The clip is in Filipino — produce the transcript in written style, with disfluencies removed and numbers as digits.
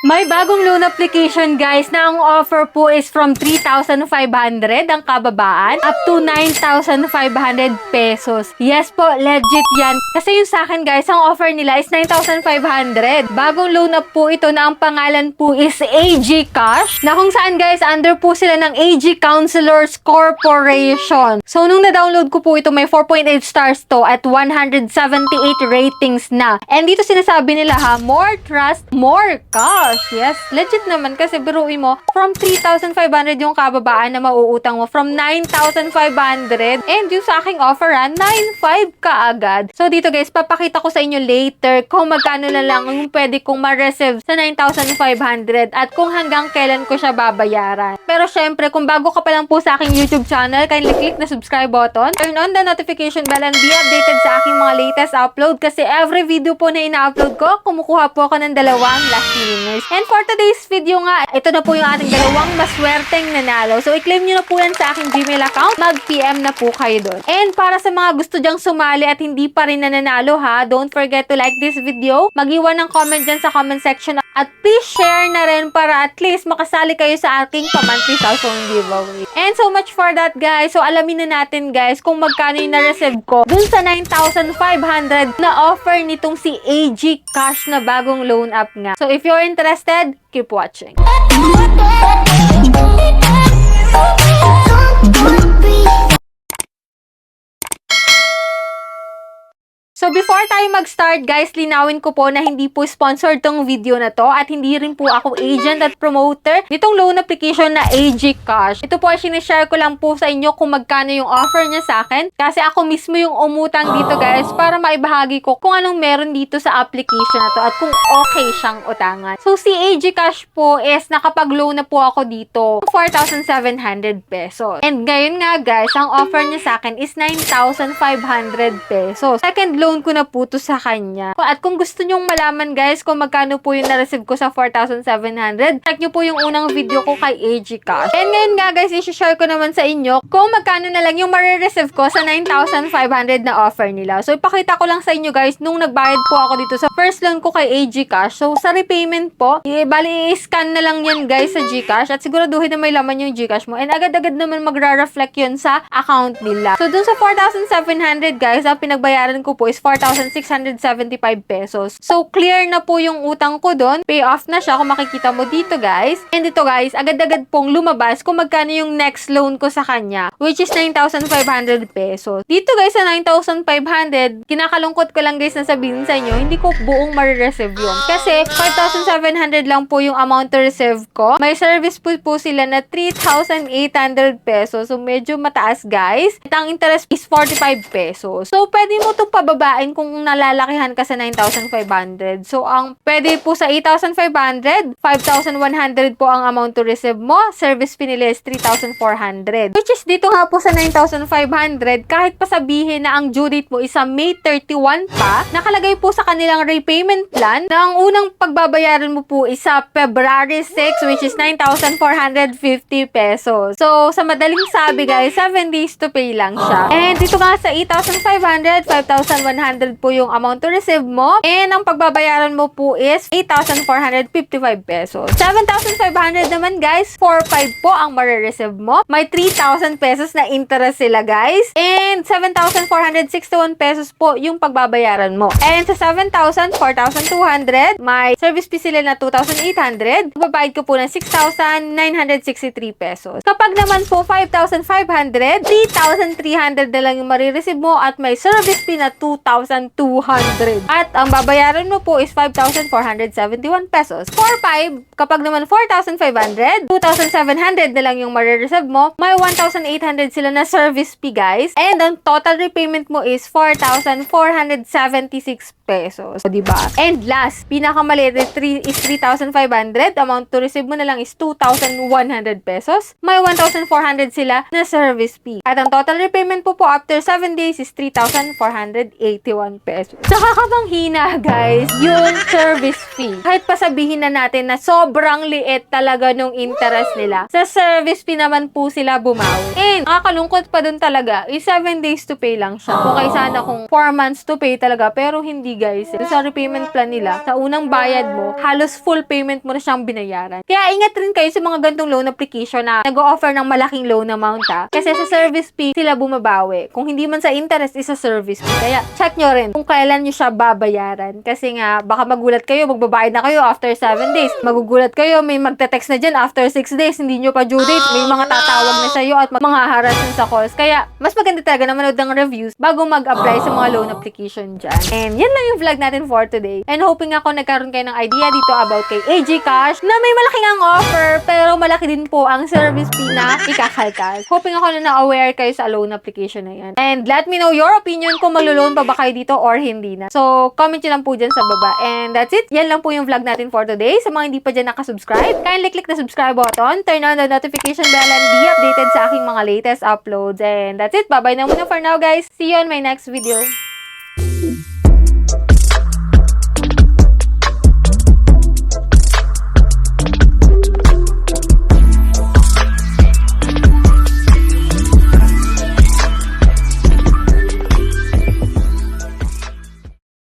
May bagong loan application guys na ang offer po is from 3,500 ang kababaan up to 9,500 pesos. Yes po, legit yan. Kasi yung sa akin guys, ang offer nila is 9,500. Bagong loan up po ito na ang pangalan po is AG Cash. Na kung saan guys, under po sila ng AG Counselors Corporation. So nung na-download ko po ito, may 4.8 stars to at 178 ratings na. And dito sinasabi nila ha, more trust, more cash. Yes, legit naman kasi biruin mo, from 3,500 yung kababaan na mauutang mo, from 9,500, and yung sa aking offer 9,500 ka agad. So dito guys, papakita ko sa inyo later kung magkano na lang yung pwede kong ma-receive sa 9,500 at kung hanggang kailan ko siya babayaran. Pero syempre, kung bago ka pa lang po sa aking YouTube channel, kindly click na subscribe button, turn on the notification bell, and be updated sa aking mga latest upload kasi every video po na ina-upload ko, kumukuha po ako ng 2 lucky winners. And for today's video nga, ito na po yung ating 2 maswerteng nanalo. So, i-claim nyo na po yan sa aking Gmail account. Mag-PM na po kayo doon. And para sa mga gusto dyang sumali at hindi pa rin nananalo ha, don't forget to like this video. Mag-iwan ng comment dyan sa comment section. At please share na rin para at least makasali kayo sa ating pa-monthly cellphone giveaway. And so much for that guys. So, alamin na natin guys kung magkano yung na-receive ko dun sa 9,500 na offer nitong si AG Cash na bagong loan app nga. So, if you're interested, keep watching. So, before tayo mag-start, guys, linawin ko po na hindi po sponsored tong video na to at hindi rin po ako agent at promoter nitong loan application na AG Cash. Ito po ay sinishare ko lang po sa inyo kung magkano yung offer niya sa akin kasi ako mismo yung umutang dito, guys, para maibahagi ko kung anong meron dito sa application na to at kung okay siyang utangan. So, si AG Cash po is nakapag-loan na po ako dito 4,700 pesos. And ngayon nga, guys, ang offer niya sa akin is 9,500 pesos. Second loan ko na po to sa kanya. At kung gusto nyong malaman guys kung magkano po yung na-receive ko sa 4,700, check nyo po yung unang video ko kay AG Cash. And ngayon nga guys, i-share ko naman sa inyo kung magkano na lang yung ma-receive ko sa 9,500 na offer nila. So ipakita ko lang sa inyo guys, nung nagbayad po ako dito sa first loan ko kay AG Cash. So sa repayment po, bali i-scan na lang yan guys sa GCash at siguraduhin na may laman yung GCash mo. And agad-agad naman magra-reflect yun sa account nila. So dun sa 4,700 guys, ang pinagbayaran ko po is 4,675 pesos. So, clear na po yung utang ko doon. Pay off na siya kung makikita mo dito, guys. And ito, guys, agad-agad pong lumabas kung magkano yung next loan ko sa kanya, which is 9,500 pesos. Dito, guys, sa 9,500, kinakalungkot ko lang, guys, na sabihin sa inyo, hindi ko buong ma-receive yun. Kasi, 5,700 lang po yung amount to receive ko. May service po sila na 3,800 pesos. So, medyo mataas, guys. At ang interest is 45 pesos. So, pwede mo itong pababain kung nalalakihan ka sa 9,500. So, ang pwede po sa 8,500, 5,100 po ang amount to receive mo. Service fee nila is 3,400. Which is dito nga po sa 9,500, kahit pa sabihin na ang due date mo is sa May 31 pa, nakalagay po sa kanilang repayment plan na ang unang pagbabayaran mo po is sa February 6, which is 9,450 pesos. So, sa madaling sabi guys, 7 days to pay lang siya. And dito nga sa 8,500, 5,100 po yung amount to receive mo. And ang pagbabayaran mo po is 8,455 pesos. 7,500 naman guys, 4,500 po ang marireceive mo. May 3,000 pesos na interest sila guys. And 7,461 pesos po yung pagbabayaran mo. And sa 7,000, 4,200, may service fee sila na 2,800. Babayad ko po ng 6,963 pesos. Kapag naman po 5,500, 3,300 na lang yung marireceive mo at may service fee na 2,200. At ang babayaran mo po is 5,471 pesos. 4,500, kapag naman 4,500, 2,700 na lang yung marireceive mo. May 1,800 sila na service fee guys. And ang total repayment mo is 4,476 pesos. O, diba? And last, pinakamaliit is 3,500. Amount to receive mo na lang is 2,100 pesos. May 1,400 sila na service fee. At ang total repayment po after 7 days is 3,481 pesos. Nakakapanghina, guys, yung service fee. Kahit pa sabihin na natin na sobrang liit talaga nung interest nila, sa service fee naman po sila bumawi. And nakakalungkot pa dun talaga, is 7 days to pay lang siya. Kung kaya sana kung 4 months to pay talaga, pero hindi guys. Sa repayment plan nila, sa unang bayad mo, halos full payment mo na siyang binayaran. Kaya ingat rin kayo sa mga gantong loan application na nag-o-offer ng malaking loan amount Kasi sa service fee, sila bumabawi. Kung hindi man sa interest, isa service fee. Kaya check nyo rin kung kailan nyo siya babayaran. Kasi nga, baka magulat kayo, magbabayad na kayo after 7 days. Magugulat kayo, may magte-text na dyan after 6 days, hindi nyo pa due date. May mga tatawag na sa'yo at mga harassment sa calls. Kaya, mas maganda talaga na manood ng reviews bago mag-apply sa mga loan application dyan. And yan lang yung vlog natin for today. And hoping ako nagkaroon kayo ng idea dito about kay AG Cash na may malaking ang offer pero malaki din po ang service fee na ikakaltas. Hoping ako na na-aware kayo sa loan application na yan. And let me know your opinion kung maglo-loan pa ba kayo dito or hindi na. So, comment nyo lang po dyan sa baba. And that's it. Yan lang po yung vlog natin for today. Sa mga hindi pa dyan nakasubscribe, kindly click the subscribe button, turn on the notification bell, and be updated sa aking mga latest uploads. And that's it. Bye-bye na muna for now, guys. See you on my next video.